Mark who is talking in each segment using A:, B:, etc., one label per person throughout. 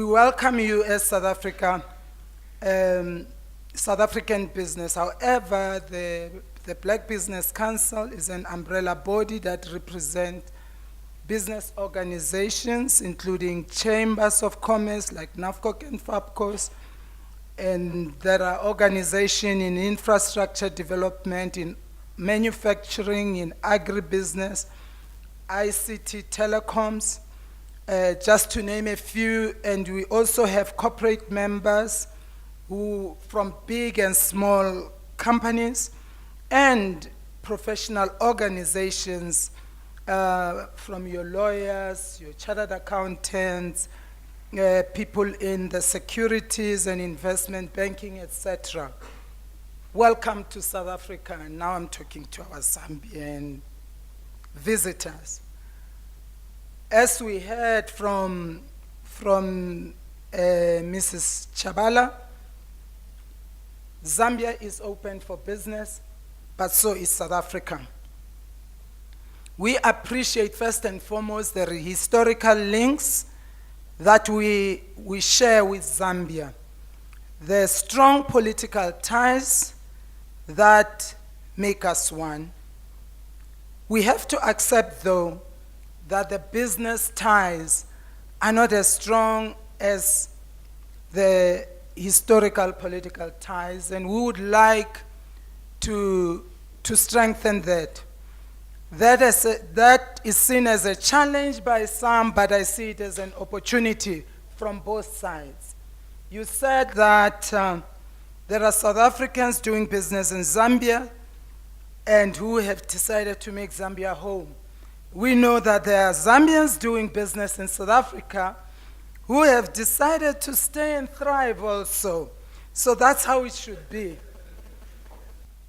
A: We welcome you as South African business. However, the Black Business Council is an umbrella body that represents business organizations, including chambers of commerce like NAFCOC and FABCOS, and there are organizations in infrastructure development, in manufacturing, in agribusiness, ICT, telecoms, just to name a few. And we also have corporate members who from big and small companies and professional organizations, from your lawyers, your chartered accountants, people in the securities and investment banking, etc. Welcome to South Africa, and now I'm talking to our Zambian visitors. As we heard from Mrs. Chabala, Zambia is open for business, but so is South Africa. We appreciate first and foremost the historical links that we share with Zambia, the strong political ties that make us one. We have to accept, though, that the business ties are not as strong as the historical political ties, and we would like to strengthen that. That is seen as a challenge by some, but I see it as an opportunity from both sides. You said that there are South Africans doing business in Zambia and who have decided to make Zambia home. We know that there are Zambians doing business in South Africa who have decided to stay and thrive also. So that's how it should be.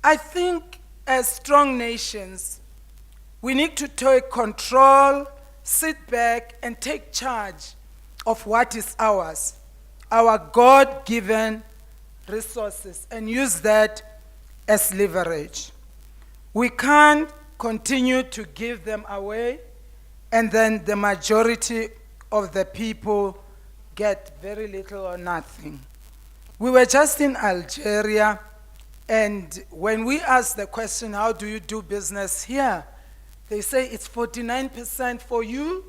A: I think as strong nations, we need to take control, sit back, and take charge of what is ours, our God-given resources, and use that as leverage. We can't continue to give them away, and then the majority of the people get very little or nothing. We were just in Algeria, and when we asked the question, how do you do business here? They say it's 49% for you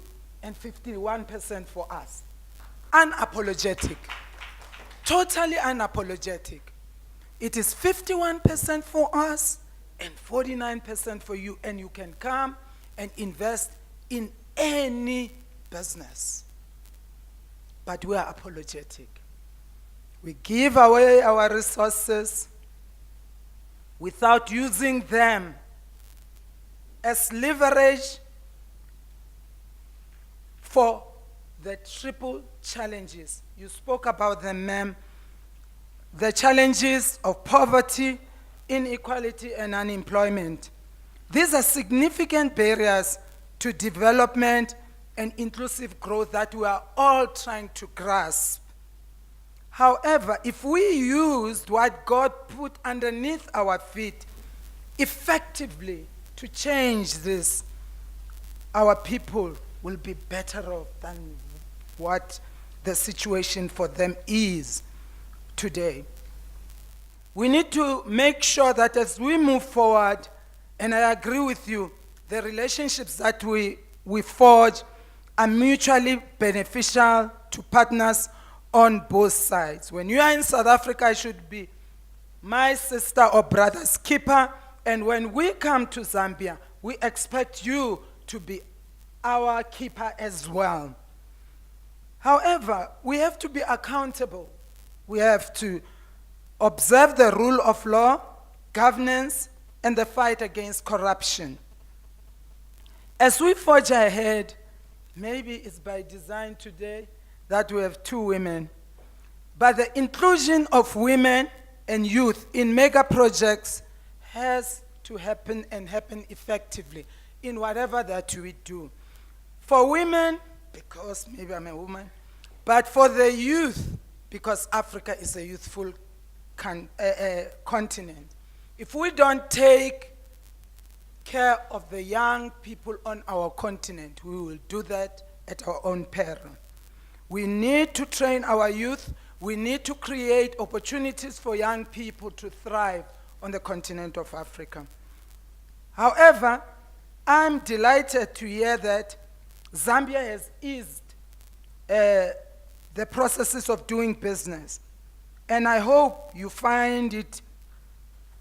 A: and 51% for us. Unapologetic. Totally unapologetic. It is 51% for us and 49% for you, and you can come and invest in any business. But we are apologetic. We give away our resources without using them as leverage for the triple challenges. You spoke about them, ma'am. The challenges of poverty, inequality, and unemployment. These are significant barriers to development and inclusive growth that we are all trying to grasp. However, if we used what God put underneath our feet effectively to change this, our people will be better off than what the situation for them is today. We need to make sure that as we move forward, and I agree with you, the relationships that we forge are mutually beneficial to partners on both sides. When you are in South Africa, I should be my sister or brother's keeper, and when we come to Zambia, we expect you to be our keeper as well. However, we have to be accountable. We have to observe the rule of law, governance, and the fight against corruption. As we forge ahead, maybe it's by design today that we have 2 women, but the inclusion of women and youth in mega projects has to happen and happen effectively in whatever that we do. For women, because maybe I'm a woman, but for the youth, because Africa is a youthful continent. If we don't take care of the young people on our continent, we will do that at our own peril. We need to train our youth. We need to create opportunities for young people to thrive on the continent of Africa. However, I'm delighted to hear that Zambia has eased the processes of doing business. And I hope you find it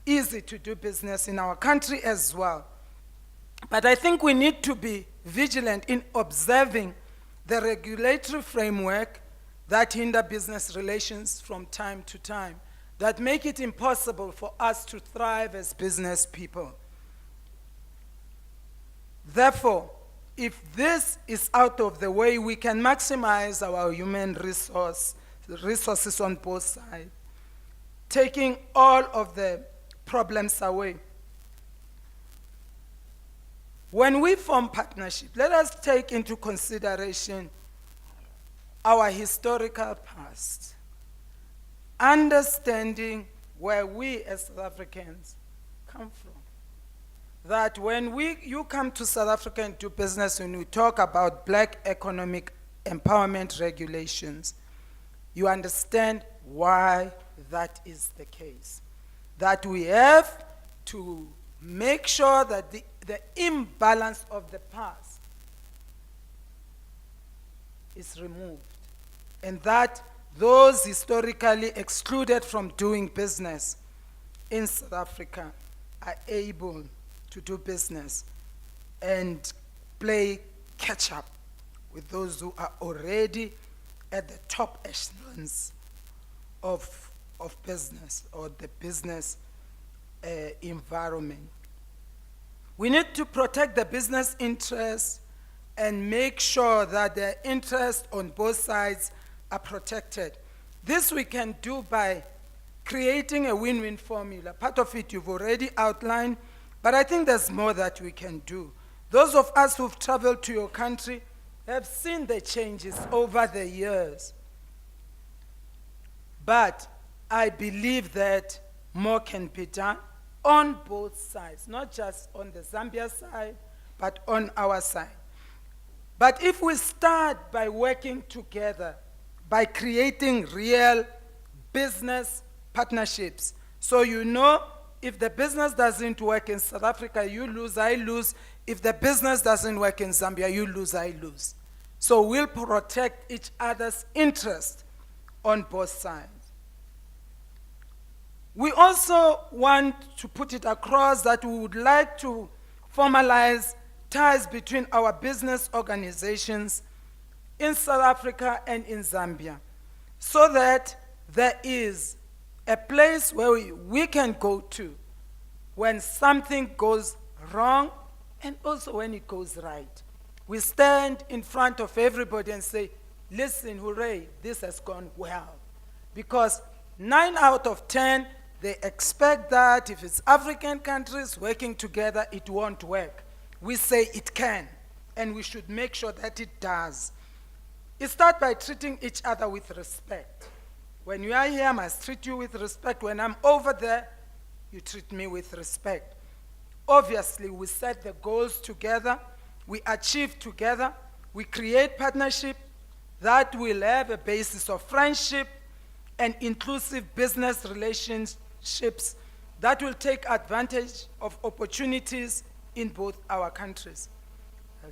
A: easy to do business in our country as well. But I think we need to be vigilant in observing the regulatory framework that hinder business relations from time to time, that make it impossible for us to thrive as business people. Therefore, if this is out of the way, we can maximize our human resources on both sides, taking all of the problems away. When we form partnership, let us take into consideration our historical past, understanding where we as South Africans come from. That when you come to South Africa and do business, when we talk about black economic empowerment regulations, you understand why that is the case. That we have to make sure that the imbalance of the past is removed, and that those historically excluded from doing business in South Africa are able to do business and play catch up with those who are already at the top echelons of business or the business environment. We need to protect the business interests and make sure that the interests on both sides are protected. This we can do by creating a win-win formula. Part of it you've already outlined, but I think there's more that we can do. Those of us who've traveled to your country have seen the changes over the years. But I believe that more can be done on both sides, not just on the Zambia side, but on our side. But if we start by working together, by creating real business partnerships, so you know, if the business doesn't work in South Africa, you lose, I lose. If the business doesn't work in Zambia, you lose, I lose. So we'll protect each other's interest on both sides. We also want to put it across that we would like to formalize ties between our business organizations in South Africa and in Zambia, so that there is a place where we can go to when something goes wrong and also when it goes right. We stand in front of everybody and say, listen, hooray, this has gone well. Because 9 out of 10, they expect that if it's African countries working together, it won't work. We say it can, and we should make sure that it does. It starts by treating each other with respect. When you are here, I must treat you with respect. When I'm over there, you treat me with respect. Obviously, we set the goals together, we achieve together, we create partnership that will have a basis of friendship and inclusive business relationships that will take advantage of opportunities in both our countries.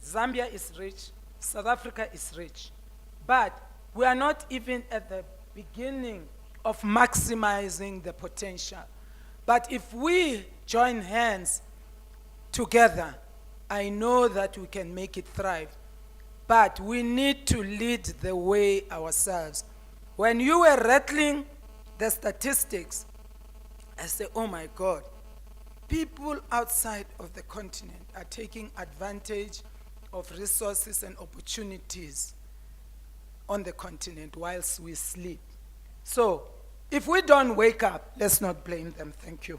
A: Zambia is rich, South Africa is rich, but we are not even at the beginning of maximizing the potential. But if we join hands together, I know that we can make it thrive. But we need to lead the way ourselves. When you were rattling the statistics, I say, oh my God, people outside of the continent are taking advantage of resources and opportunities on the continent whilst we sleep. So, if we don't wake up, let's not blame them. Thank you.